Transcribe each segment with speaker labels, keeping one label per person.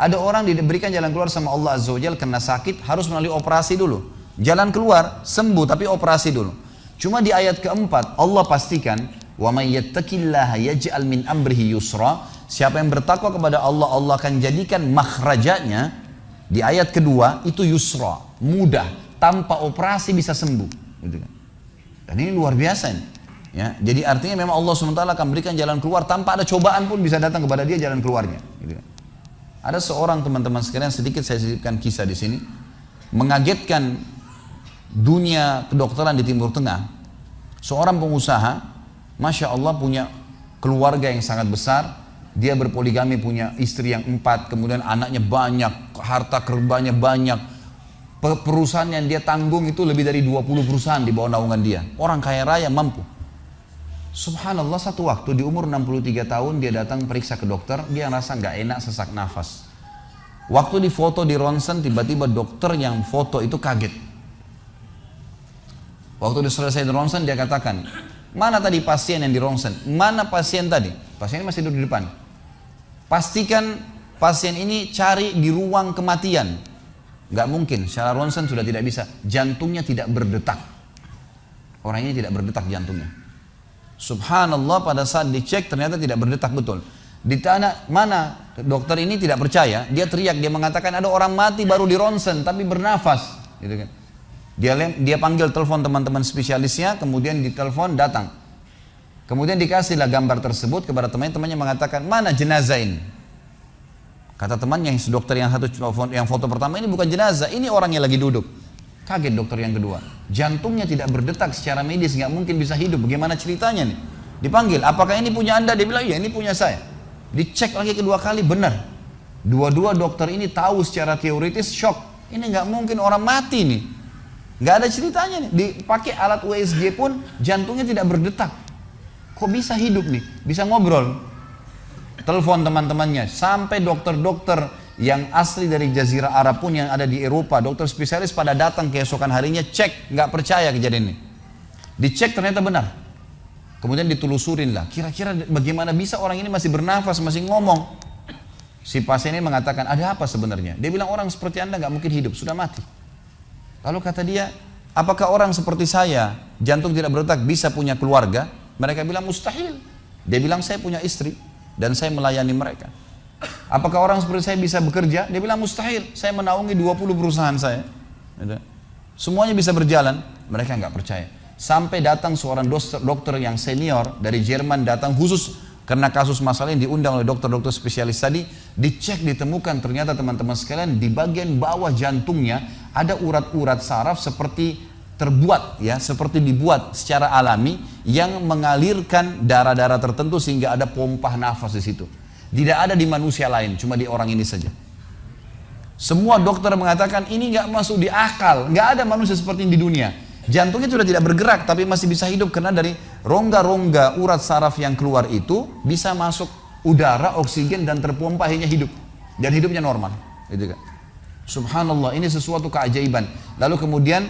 Speaker 1: Ada orang diberikan jalan keluar sama Allah Azza wa Jalla karena sakit, harus melalui operasi dulu. Jalan keluar, sembuh tapi operasi dulu. Cuma di ayat keempat Allah pastikan, wa may yattaqillaha yaj'al min amrihi yusra. Siapa yang bertakwa kepada Allah, Allah akan jadikan makhrajanya. Di ayat kedua itu yusra, mudah, tanpa operasi bisa sembuh. Gitu kan. Dan ini luar biasa nih. Ya, jadi artinya memang Allah SWT akan berikan jalan keluar tanpa ada cobaan pun bisa datang kepada dia jalan keluarnya. Gitu kan. Ada seorang teman-teman sekalian, sedikit saya sisipkan kisah di sini, mengagetkan dunia kedokteran di Timur Tengah. Seorang pengusaha, masya Allah punya keluarga yang sangat besar. Dia berpoligami, punya istri yang 4, kemudian anaknya banyak, harta kerbanya banyak. Perusahaan yang dia tanggung itu lebih dari 20 perusahaan di bawah naungan dia. Orang kaya raya, mampu. Subhanallah, satu waktu di umur 63 tahun dia datang periksa ke dokter, dia rasa nggak enak, sesak nafas. Waktu difoto di ronsen, tiba-tiba dokter yang foto itu kaget. Waktu selesai di ronsen, dia katakan, mana tadi pasien yang di ronsen? Mana pasien tadi? Pasien ini masih duduk di depan. Pastikan pasien ini cari di ruang kematian. Nggak mungkin, secara ronsen sudah tidak bisa. Jantungnya tidak berdetak. Orang ini tidak berdetak jantungnya. Subhanallah, pada saat dicek ternyata tidak berdetak betul. Ditanya mana, dokter ini tidak percaya. Dia teriak, dia mengatakan ada orang mati baru di ronsen tapi bernafas. Gitu kan. Dia panggil telepon teman-teman spesialisnya, kemudian ditelepon datang. Kemudian dikasihlah gambar tersebut kepada temannya mengatakan, mana jenazah ini? Kata temannya, dokter yang foto pertama, ini bukan jenazah, ini orang yang lagi duduk. Kaget dokter yang kedua, jantungnya tidak berdetak secara medis, nggak mungkin bisa hidup. Bagaimana ceritanya nih? Dipanggil, apakah ini punya anda? Dia bilang, iya ini punya saya. Dicek lagi kedua kali, benar. Dua-dua dokter ini tahu secara teoritis, shock. Ini nggak mungkin orang mati nih. Nggak ada ceritanya nih. Dipakai alat USG pun jantungnya tidak berdetak. Kok bisa hidup nih? Bisa ngobrol. Telepon teman-temannya, sampai dokter-dokter yang asli dari Jazirah Arab pun yang ada di Eropa, dokter spesialis pada datang keesokan harinya, cek, nggak percaya kejadian ini. Dicek ternyata benar. Kemudian ditelusurin lah, kira-kira bagaimana bisa orang ini masih bernafas, masih ngomong. Si pasien ini mengatakan, ada apa sebenarnya? Dia bilang, orang seperti anda nggak mungkin hidup, sudah mati. Lalu kata dia, apakah orang seperti saya, jantung tidak berdetak, bisa punya keluarga? Mereka bilang mustahil. Dia bilang, saya punya istri dan saya melayani mereka. Apakah orang seperti saya bisa bekerja? Dia bilang mustahil, saya menaungi 20 perusahaan saya. Semuanya bisa berjalan. Mereka nggak percaya. Sampai datang seorang dokter yang senior dari Jerman, datang khusus karena kasus masalah ini, diundang oleh dokter-dokter spesialis tadi. Dicek, ditemukan ternyata teman-teman sekalian, di bagian bawah jantungnya ada urat-urat saraf seperti terbuat, ya, seperti dibuat secara alami yang mengalirkan darah-darah tertentu sehingga ada pompa nafas di situ. Tidak ada di manusia lain, cuma di orang ini saja. Semua dokter mengatakan ini nggak masuk di akal, nggak ada manusia seperti ini di dunia. Jantungnya sudah tidak bergerak, tapi masih bisa hidup karena dari rongga-rongga urat saraf yang keluar itu bisa masuk udara, oksigen dan terpompa, akhirnya hidup dan hidupnya normal. Gitu kan? Subhanallah, ini sesuatu keajaiban. Lalu kemudian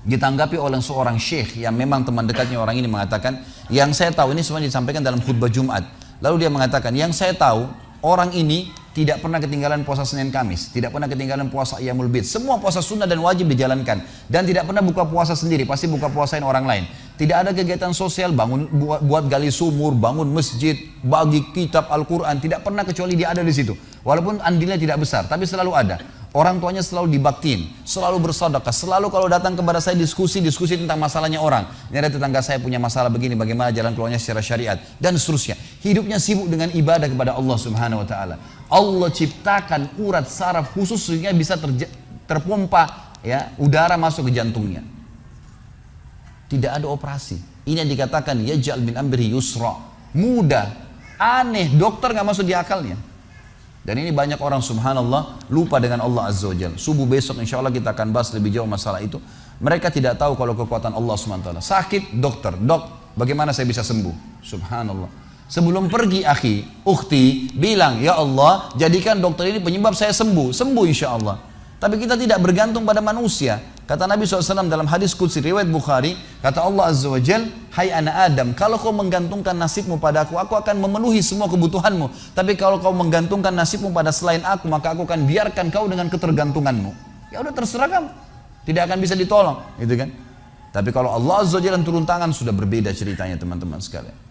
Speaker 1: ditanggapi oleh seorang syekh yang memang teman dekatnya orang ini, mengatakan, yang saya tahu, ini semua disampaikan dalam khutbah Jumat. Lalu dia mengatakan, yang saya tahu, orang ini tidak pernah ketinggalan puasa Senin Kamis, tidak pernah ketinggalan puasa Ayyamul Bid. Semua puasa sunnah dan wajib dijalankan. Dan tidak pernah buka puasa sendiri, pasti buka puasain orang lain. Tidak ada kegiatan sosial, buat gali sumur, bangun masjid, bagi kitab Al-Quran. Tidak pernah kecuali dia ada di situ. Walaupun andilnya tidak besar, tapi selalu ada. Orang tuanya selalu dibaktiin, selalu bersedekah, selalu kalau datang kepada saya diskusi tentang masalahnya orang. Ini ada tetangga saya punya masalah begini, bagaimana jalan keluarnya secara syariat, dan seterusnya. Hidupnya sibuk dengan ibadah kepada Allah Subhanahu Wa Taala. Allah ciptakan urat saraf khusus sehingga bisa terpompa, ya, udara masuk ke jantungnya. Tidak ada operasi. Ini yang dikatakan yaj'al min amri yusra. Mudah, aneh, dokter nggak masuk di akalnya. Dan ini banyak orang subhanallah lupa dengan Allah Azza wa Jalla. Subuh besok insya Allah kita akan bahas lebih jauh masalah itu. Mereka tidak tahu kalau kekuatan Allah SWT. Sakit, dokter, dok, bagaimana saya bisa sembuh? Subhanallah. Sebelum pergi akhi, ukhti, bilang, ya Allah, jadikan dokter ini penyebab saya sembuh. Sembuh insya Allah. Tapi kita tidak bergantung pada manusia. Kata Nabi SAW dalam hadis qudsi riwayat Bukhari, kata Allah Azza wa Jal, hai anak Adam, kalau kau menggantungkan nasibmu pada aku akan memenuhi semua kebutuhanmu. Tapi kalau kau menggantungkan nasibmu pada selain aku, maka aku akan biarkan kau dengan ketergantunganmu. Ya udah terserah kamu, tidak akan bisa ditolong, gitu kan? Tapi kalau Allah Azza wa Jalla turun tangan, sudah berbeda ceritanya teman-teman sekalian.